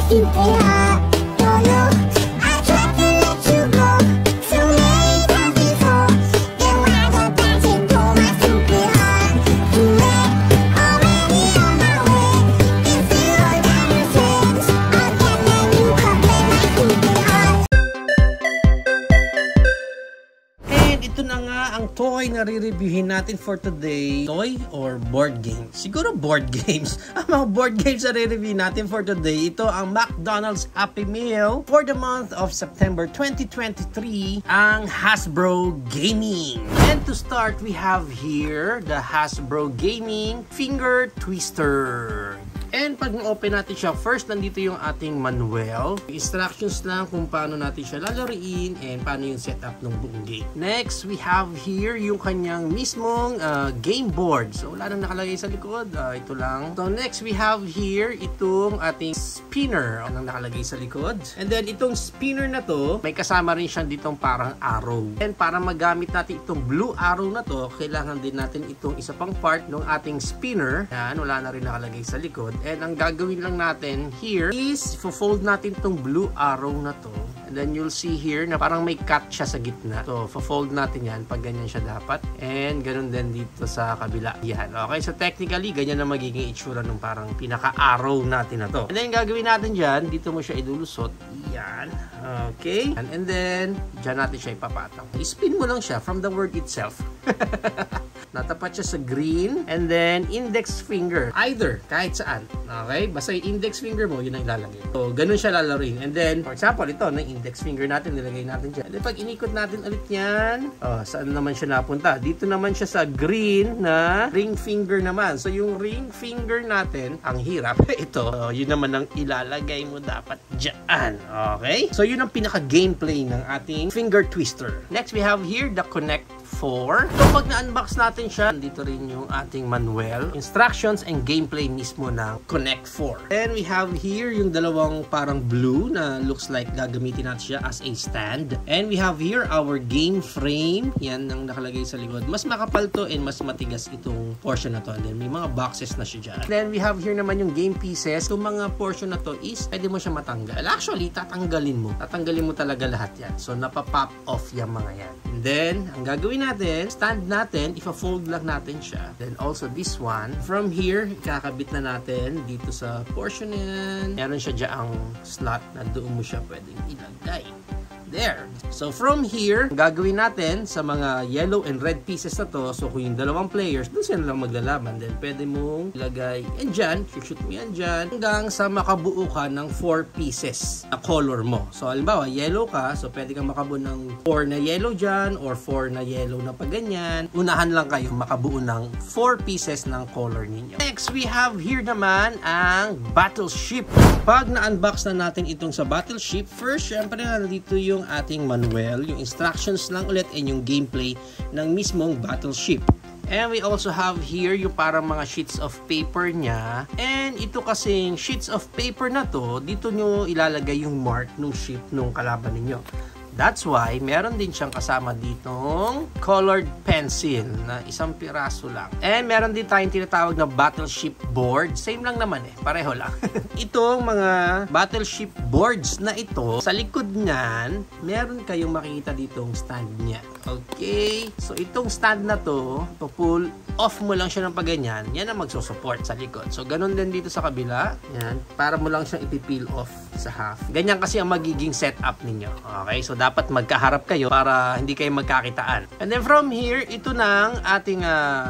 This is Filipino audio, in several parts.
stupid heart. Don't know, I tried to let you go so many times before. Then why the passion for my stupid heart? Too late, already on my way. If you are down your friends, I'll get let you come play my stupid heart. And ito na nga ang toy na re-reviewin natin for today. Toy or board games? Siguro board games. Ang mga board games na re-review natin for today. Ito ang McDonald's Happy Meal for the month of September 2023. Ang Hasbro Gaming. And to start, we have here the Hasbro Gaming Finger Twister. And pag na-open natin siya, first nandito yung ating manual. Instructions lang kung paano natin siya lalaroin and paano yung setup ng buong game. Next, we have here yung kanyang mismong game board. So, wala nang nakalagay sa likod. Ito lang. So, next, we have here itong ating spinner. Anong nakalagay sa likod. And then, itong spinner na to, may kasama rin siya ditong parang arrow. And para magamit natin itong blue arrow na to, kailangan din natin itong isa pang part ng ating spinner. Yan, wala na rin nakalagay sa likod. And ang gagawin lang natin here is fold natin itong blue arrow na to. And then you'll see here na parang may cut siya sa gitna. So, fold natin yan pag ganyan siya dapat. And ganun din dito sa kabila. Yan. Okay, so technically, ganyan na magiging itsura ng parang pinaka-arrow natin na to. And then gagawin natin dyan, dito mo siya ilulusot. Yan. Okay. And then, dyan natin siya ipapatong. I-spin mo lang siya from the word itself. Natapat siya sa green. And then, index finger. Either, kahit saan. Okay? Basta yung index finger mo, yun ang ilalagay. So, ganun siya lalaroin. And then, for example, ito, na index finger natin, nilagay natin dyan. And then, pag inikot natin ulit yan, saan naman siya napunta? Dito naman siya sa green na ring finger naman. So, yung ring finger natin, ang hirap. Ito, yun naman ang ilalagay mo dapat dyan. Okay? So, yun ang pinaka-gameplay ng ating finger twister. Next, we have here the Connect 4. So, pag na-unbox natin siya, dito rin yung ating manual, instructions, and gameplay mismo ng Connect 4. Then, we have here yung dalawang parang blue na looks like gagamitin natin siya as a stand. And we have here our game frame. Yan ang nakalagay sa likod. Mas makapal to and mas matigas itong portion na to. And then, may mga boxes na siya dyan. Then, we have here naman yung game pieces. Itong mga portion na to is, pwede mo siya matanggal. Actually, tatanggalin mo. Tatanggalin mo talaga lahat yan. So, napapop off yung mga yan. And then, ang gagawin natin, stand natin, ipa-fold lang natin siya. Then also this one, from here, kakabit na natin dito sa portion na yan. Meron siya dyan ang slot na doon mo siya pwedeng ilagay. There. So from here, gagawin natin sa mga yellow and red pieces na to. So kung yung dalawang players, doon sila lang maglalaban. Then pwede mong ilagay yan dyan, shoot mo yan dyan, hanggang sa makabuo ka ng 4 pieces na color mo. So halimbawa, yellow ka, so pwede kang makabuo ng 4 na yellow dyan or 4 na yellow na paganyan. Unahan lang kayo makabuo ng 4 pieces ng color ninyo. Next, we have here naman ang Battleship. Pag na-unbox na natin itong sa Battleship, first, syempre nandito yung ating manual, yung instructions lang ulit and yung gameplay ng mismong Battleship. And we also have here yung parang mga sheets of paper niya. And ito kasing sheets of paper na to, dito nyo ilalagay yung mark ng ship nung kalaban ninyo. That's why, meron din siyang kasama ditong colored pencil na isang piraso lang. And meron din tayong tinatawag na battleship board. Same lang naman pareho lang. Itong mga battleship boards na ito, sa likod niyan, meron kayong makikita ditong stand niya. Okay? So, itong stand na to, pull off mo lang siya ng paganyan, yan ang magsusupport sa likod. So, ganun din dito sa kabila. Yan. Para mo lang siyang ipipeel off sa half. Ganyan kasi ang magiging setup ninyo. Okay? So, dapat magkaharap kayo para hindi kayo magkakitaan. And then from here, ito nang ating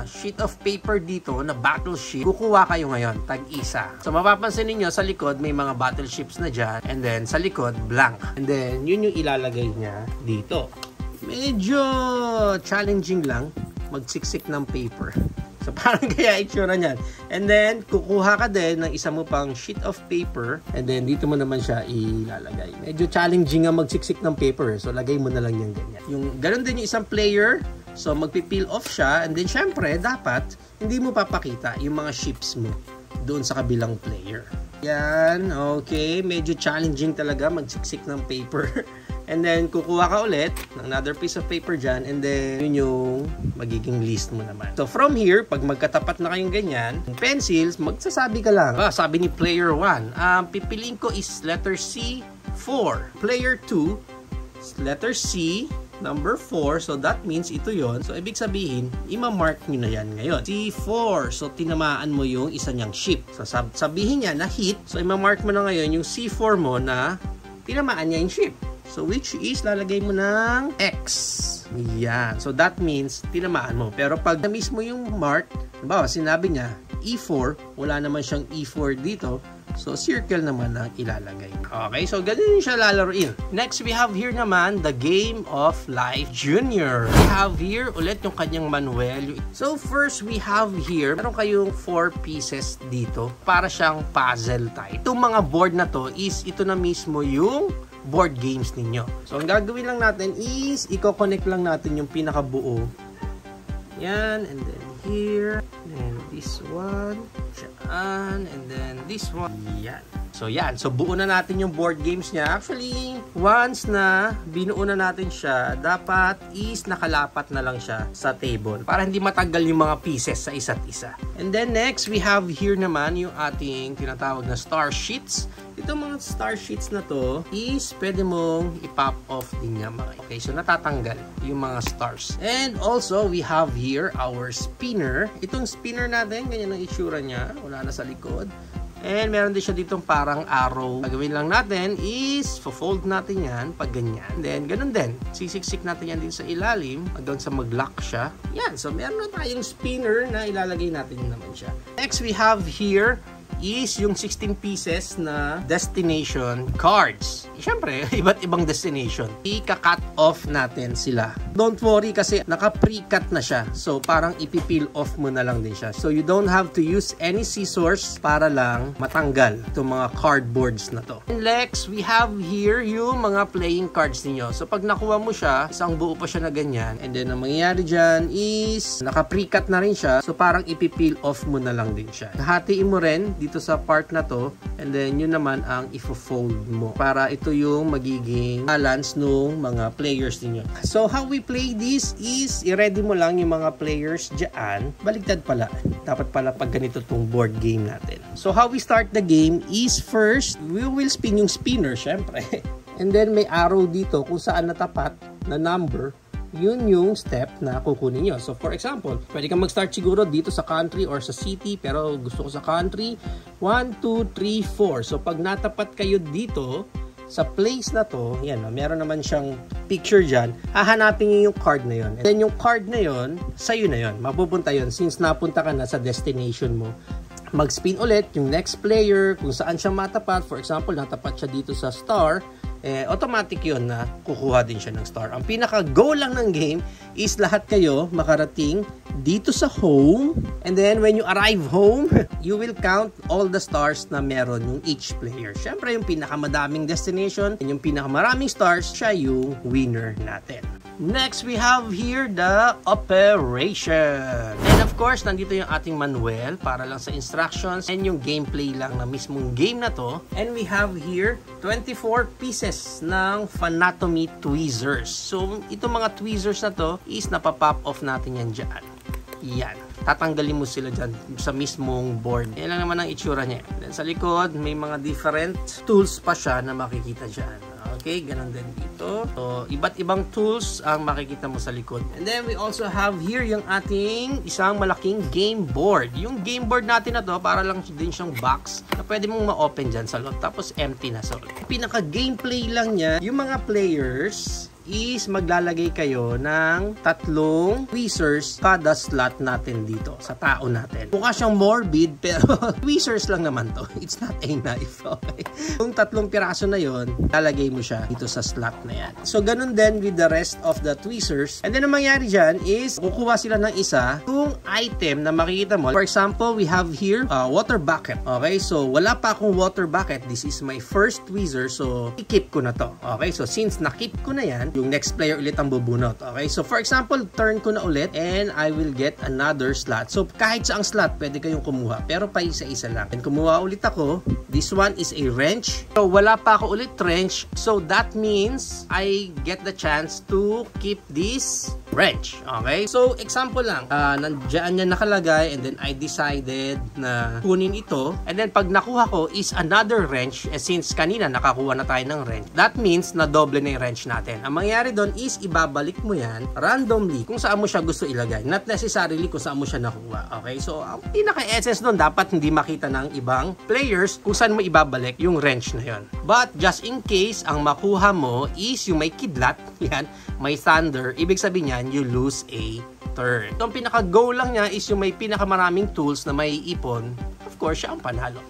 sheet of paper dito na battleship. Kukuha kayo ngayon, tag-isa. So, mapapansin niyo sa likod, may mga battleships na dyan. And then, sa likod, blank. And then, yun yung ilalagay niya dito. Medyo challenging lang magsiksik ng paper. So, parang kaya itsura niyan. And then, kukuha ka din ng isa mo pang sheet of paper. And then, dito mo naman siya ilalagay. Medyo challenging nga magsiksik ng paper. So, lagay mo na lang yan ganyan. Ganun din yung isang player. So, magpipeel off siya. And then, syempre, dapat, hindi mo papakita yung mga ships mo doon sa kabilang player. Yan. Okay. Medyo challenging talaga magsiksik ng paper. And And then, kukuha ka ulit ng another piece of paper dyan. And then, yun yung magiging list mo naman. So, from here, pag magkatapat na kayong ganyan, pencils, magsasabi ka lang. Sabi ni player 1, pipiliin ko is letter C, 4. Player 2, letter C, number 4. So, that means ito yon. So, ibig sabihin, ima-mark nyo na yan ngayon. C4. So, tinamaan mo yung isa niyang ship. So, sabihin niya na hit. So, ima-mark mo na ngayon yung C4 mo na tinamaan niya yung ship. So, which is, lalagay mo ng X. Yan. So, that means, tinamaan mo. Pero, pag na-miss mo yung mark, halimbawa, sinabi niya, E4, wala naman siyang E4 dito. So, circle naman ang ilalagay. Okay, so ganun siya lalaroin. Next, we have here naman the Game of Life Junior. We have here ulit yung kanyang manual. So, first, we have here, meron kayong 4 pieces dito para siyang puzzle type. Itong mga board na to is ito na mismo yung board games ninyo. So, ang gagawin lang natin is i-connect lang natin yung pinakabuo. Yan, and then here, and this one, and then this one. Yan. So, yan. So, buo na natin yung board games niya. Actually, once na binuo na natin siya, dapat is nakalapat na lang siya sa table para hindi matanggal yung mga pieces sa isa't isa. And then next, we have here naman yung ating tinatawag na star sheets. Itong mga star sheets na to is pwede mong i-pop off din niya mga. Okay, so natatanggal yung mga stars. And also, we have here our spinner. Itong spinner natin, ganyan ang itsura niya. Wala na sa likod. And meron din siya ditong parang arrow. Gagawin lang natin is fold natin yan pag ganyan. Then ganun din. Sisiksik natin yan din sa ilalim hanggang sa mag-lock siya. Yan. So meron na tayong spinner na ilalagay natin naman siya. Next we have here is yung 16 pieces na destination cards. Siyempre, iba't ibang destination. I-cut off natin sila. Don't worry kasi naka-pre-cut na siya. So, parang ipipeel off mo na lang din siya. So, you don't have to use any scissors para lang matanggal itong mga cardboards na to. And next, we have here yung mga playing cards ninyo. So, pag nakuha mo siya, isang buo pa siya na ganyan. And then, ang mangyayari dyan is naka-pre-cut na rin siya. So, parang ipipeel off mo na lang din siya. Hatiin mo rin dito sa part na to, and then yun naman ang ifo-fold mo para ito yung magiging balance ng mga players niyo. So how we play this is i-ready mo lang yung mga players dyan. Baligtad pala. Dapat pala pag ganito tong board game natin. So how we start the game is first, we will spin yung spinner syempre. And then may arrow dito kung saan natapat na number. Yun yung step na kukunin nyo. So, for example, pwede kang mag-start siguro dito sa country or sa city, pero gusto ko sa country. 1, 2, 3, 4. So, pag natapat kayo dito, sa place na to, yan, meron naman siyang picture dyan, hahanapin nyo yung card na yun. And then, yung card na yun, sa'yo na yun. Mapupunta yun since napunta ka na sa destination mo. Mag-spin ulit yung next player, kung saan siya matapat. For example, natapat siya dito sa star, automatic yun na kukuha din siya ng star. Ang pinaka-goal lang ng game is lahat kayo makarating dito sa home, and then when you arrive home, you will count all the stars na meron yung each player. Siyempre, yung pinakamadaming destination and yung pinakamaraming stars, siya yung winner natin. Next, we have here the operation. And of course, nandito yung ating manual para lang sa instructions and yung gameplay lang na mismong game na to. And we have here 24 pieces ng Fanatomy tweezers. So, itong mga tweezers na to is napapop off natin yan dyan. Yan. Tatanggalin mo sila dyan sa mismong board. Yan lang naman ang itsura niya. Then sa likod, may mga different tools pa siya na makikita dyan. Okay, ganun din dito. So, iba't ibang tools ang makikita mo sa likod. And then, we also have here yung ating isang malaking game board. Yung game board natin na to, para lang din siyang box na pwede mong ma-open dyan sa loob. Tapos, empty na sa loob. Pinaka-gameplay lang niya, yung mga players is maglalagay kayo ng 3 tweezers kada slot natin dito sa tao natin. Mukha siyang morbid pero tweezers lang naman to. It's not a knife. Okay? Yung 3 piraso na yon, lalagay mo siya dito sa slot na yan. So ganun din with the rest of the tweezers. And then ang mangyari dyan is kukuha sila ng isa kung item na makikita mo. For example, we have here a water bucket. Okay? So wala pa akong water bucket. This is my first tweezer. So i-keep ko na to. Okay? So since na-keep ko na yan, yung next player ulit ang bubunot. Okay, so for example, turn ko na ulit and I will get another slot. So kahit saang slot, pwede kayong kumuha. Pero pa isa-isa lang. And kumuha ulit ako. This one is a wrench. So wala pa ako ulit wrench. So that means I get the chance to keep this wrench. Okay? So example lang. Nandiyan niya nakalagay and then I decided na kunin ito. And then pag nakuha ko is another wrench. Since kanina nakakuha na tayo ng wrench. That means na doble na yung wrench natin. Ang mangyayari doon is ibabalik mo yan randomly kung saan mo siya gusto ilagay. Not necessarily kung saan mo siya nakuha. Okay? So ang pinaka-essence doon dapat hindi makita ng ibang players kung saan mo ibabalik yung wrench na yon. But just in case ang makuha mo is yung may kidlat, yan, may thunder, ibig sabihin yan, you lose a turn. So, ang pinaka-goal lang niya is yung may pinakamaraming tools na may ipon. Of course, siya ang panalo.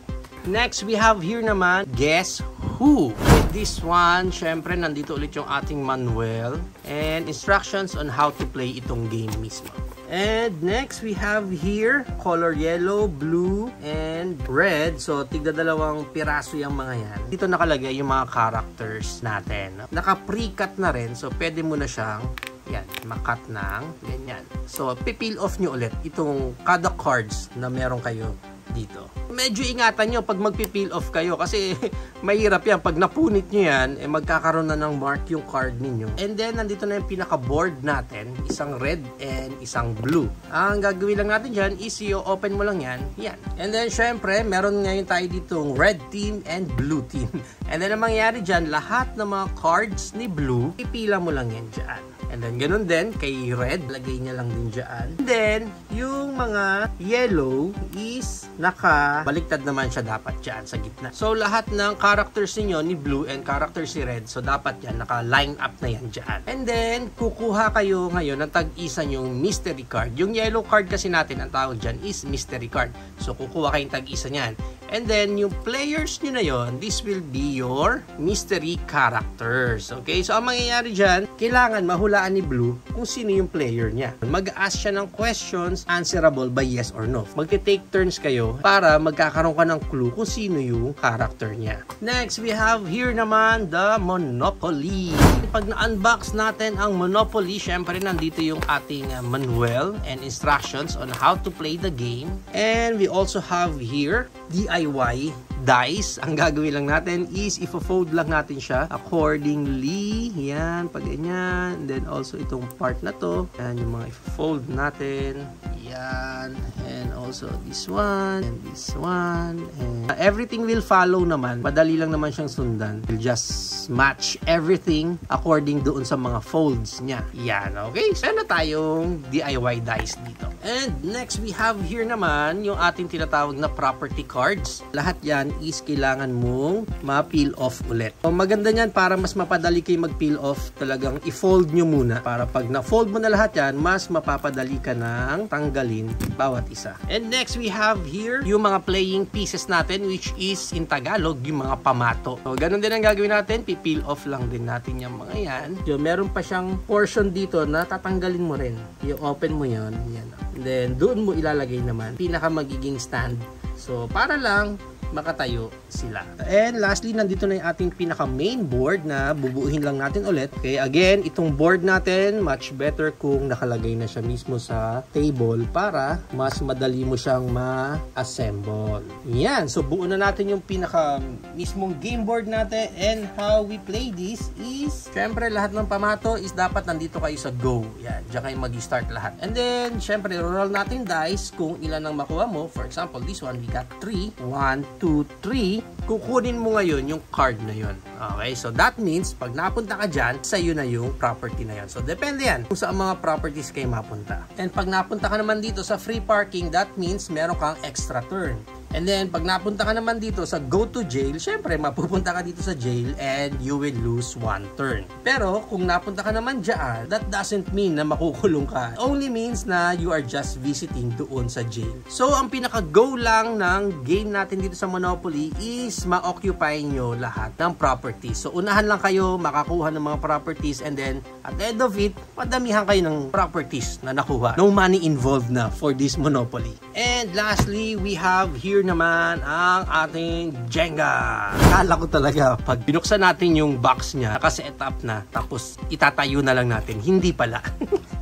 Next, we have here naman, Guess Who? With this one, syempre, nandito ulit yung ating manual and instructions on how to play itong game mismo. And next, we have here, color yellow, blue, and red. So, tigda-dalawang piraso yung mga yan. Dito nakalagay yung mga characters natin. Naka-pre-cut na rin. So, pwede mo na siyang, yan, makat ng ganyan. So, pipil off nyo ulit itong kada cards na meron kayo dito. Medyo ingatan nyo pag magpipil off kayo kasi mahirap yan. Pag napunit nyo yan, magkakaroon na ng mark yung card ninyo. And then, nandito na yung pinaka-board natin. Isang red and isang blue. Ang gagawin lang natin dyan is i-open mo lang yan. Yan. And then, syempre, meron ngayon tayo ditong red team and blue team. And then, ang mangyayari dyan, lahat ng mga cards ni blue, ipila mo lang yan dyan. And then, ganun din, kay red, lagay niya lang din dyan. And then, yung mga yellow is nakabaliktad naman siya dapat dyan sa gitna. So, lahat ng characters niyo ni blue and characters si red, so dapat yan, naka-line up na yan dyan. And then, kukuha kayo ngayon ng tag-isa yung mystery card. Yung yellow card kasi natin, ang tawag dyan is mystery card. So, kukuha kayong tag-isa niyan. And then, yung players nyo na yon, this will be your mystery characters. Okay? So, ang mangyayari dyan, kailangan mahulaan ni Blue kung sino yung player niya. Mag-ask siya ng questions answerable by yes or no. Magte-take turns kayo para magkakaroon ka ng clue kung sino yung character niya. Next, we have here naman the Monopoly. Pag na-unbox natin ang Monopoly, syempre nandito yung ating manual and instructions on how to play the game. And we also have here DIY dice. Ang gagawin lang natin is ifo-fold lang natin siya accordingly. Yan, pag ganyan. And then also itong part na to. Yan, yung mga ifo-fold natin. Yan. And also this one. And this one. And everything will follow naman. Madali lang naman siyang sundan. We'll just match everything according doon sa mga folds niya. Yan, okay? So, na tayong DIY dice dito. And next, we have here naman yung ating tinatawag na property cards. Lahat yan is kailangan mong ma-peel off ulit. So, maganda niyan para mas mapadali kayo mag-peel off. Talagang i-fold nyo muna para pag na-fold mo na lahat yan, mas mapapadali ka ng tanggalin bawat isa. And next, we have here yung mga playing pieces natin which is in Tagalog, yung mga pamato. So, ganun din ang gagawin natin. Pipeel off lang din natin yung mga yan. So, meron pa siyang portion dito na tatanggalin mo rin. I-open mo yan. Yan. And then, doon mo ilalagay naman pinaka magiging stand. So, para lang makatayo sila. And lastly, nandito na yung ating pinaka main board na bubuuhin lang natin ulit. Okay, again, itong board natin, much better kung nakalagay na siya mismo sa table para mas madali mo siyang ma-assemble. Yan, so buo na natin yung pinaka mismong game board natin and how we play this is, syempre lahat ng pamato is dapat nandito kayo sa go. Yan, dyan kayo mag-start lahat. And then, syempre, roll natin dice kung ilan ang makuha mo. For example, this one, we got 3. 1, 2, 3, kukunin mo ngayon yung card na yun. Okay, so that means pag napunta ka dyan, sa'yo na yung property na yun. So depende yan kung saan mga properties kayo mapunta. And pag napunta ka naman dito sa free parking, that means meron kang extra turn. And then, pag napunta ka naman dito sa go to jail, syempre, mapupunta ka dito sa jail and you will lose 1 turn. Pero, kung napunta ka naman dyan, that doesn't mean na makukulong ka. It only means na you are just visiting doon sa jail. So, ang pinaka-go lang ng game natin dito sa Monopoly is ma-occupy nyo lahat ng properties. So, unahan lang kayo makakuha ng mga properties and then, at the end of it, padamihan kayo ng properties na nakuha. No money involved na for this Monopoly. And lastly, we have here naman ang ating Jenga. Akala ko talaga pag binuksan natin yung box niya, naka-set up na, tapos itatayo na lang natin. Hindi pala.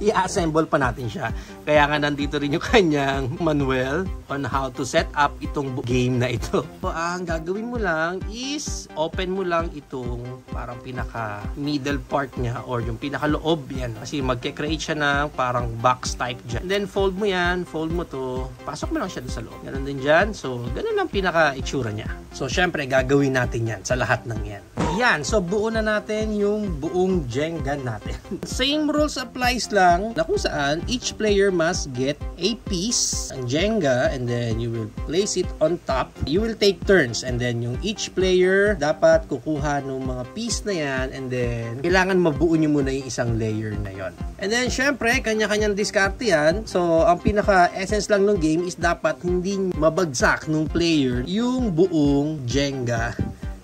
I-assemble pa natin siya. Kaya nga nandito rin yung kanyang manual on how to set up itong game na ito. So, ang gagawin mo lang is open mo lang itong parang pinaka middle part niya or yung pinaka loob yan. Kasi magke-create siya ng parang box type dyan. And then fold mo yan, fold mo to, pasok mo lang siya doon sa loob. Ganun din dyan. So, ganun lang pinaka itsura niya. So, syempre, gagawin natin yan sa lahat ng yan. Yan. So, buo na natin yung buong Jenga natin. Same rules applies lang na kung saan each player must get a piece ng Jenga and then you will place it on top. You will take turns and then yung each player dapat kukuha ng mga piece na yan and then kailangan mabuo nyo muna yung isang layer na yon. And then, syempre, kanya-kanyang diskarte yan. So, ang pinaka-essence lang ng game is dapat hindi mabagsak ng player yung buong Jenga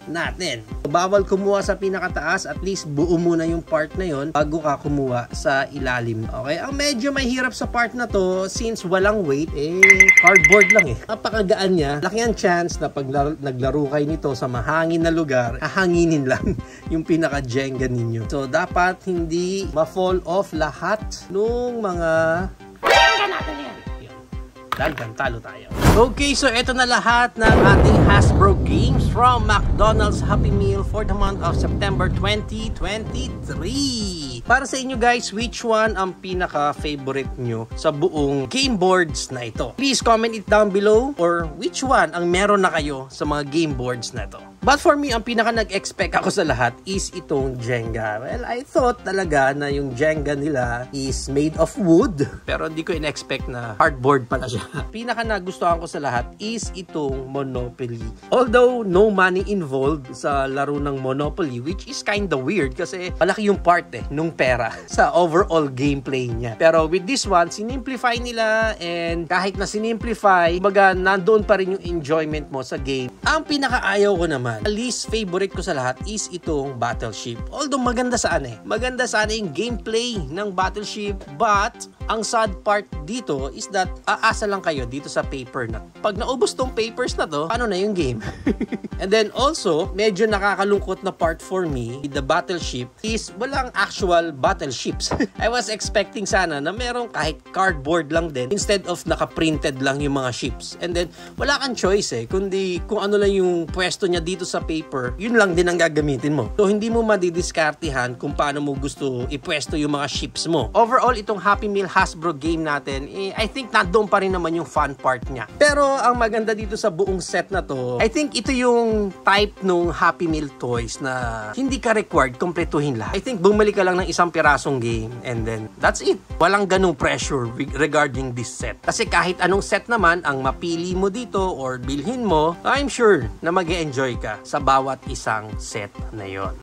natin. Bawal kumuha sa pinakataas, at least buo muna yung part na yon bago ka kumuha sa ilalim. Okay? Ang medyo mahirap sa part na to, since walang weight, cardboard lang Napakagaan niya. Laki ang chance na pag naglaro kayo nito sa mahangin na lugar, hahanginin lang yung pinaka-Jenga ninyo. So, dapat hindi ma-fall off lahat nung mga Jenga natin yan. Dahil talo tayo. Okay, so ito na lahat ng ating Hasbro games from McDonald's Happy Meal for the month of September 2023. Para sa inyo guys, which one ang pinaka-favorite nyo sa buong game boards na ito? Please comment it down below, or which one ang meron na kayo sa mga game boards na ito. But for me, ang pinaka nag-expect ako sa lahat is itong Jenga. Well, I thought talaga na yung Jenga nila is made of wood. Pero hindi ko in-expect na hardboard pala siya. Pinaka nagustuhan ko sa lahat is itong Monopoly. Although no money involved sa laro ng Monopoly, which is kinda weird kasi malaki yung part nung pera sa overall gameplay niya. Pero with this one, sinimplify nila, and kahit na sinimplify, baga nandoon pa rin yung enjoyment mo sa game. Ang pinakaayaw ko naman, least favorite ko sa lahat is itong Battleship. Although maganda saan maganda sana yung gameplay ng Battleship, but ang sad part dito is that aasa lang kayo dito sa paper na. Pag naubos tong papers na to, paano na yung game? And then also, medyo nakakalungkot na part for me, the Battleship is walang actual battleships. I was expecting sana na merong kahit cardboard lang din instead of naka-printed lang yung mga ships. And then, wala kang choice kundi kung ano lang yung pwesto niya dito sa paper, yun lang din ang gagamitin mo. So, hindi mo madidiskartihan kung paano mo gusto ipwesto yung mga ships mo. Overall, itong Happy Meal Hasbro game natin, I think nandoon pa rin naman yung fun part niya. Pero, ang maganda dito sa buong set na to, I think ito yung type nung Happy Meal toys na hindi ka required kompletuhin lahat. I think bumalik ka lang ng isang pirasong game and then that's it. Walang ganung pressure regarding this set. Kasi kahit anong set naman ang mapili mo dito or bilhin mo, I'm sure na mag-e-enjoy ka sa bawat isang set na yon.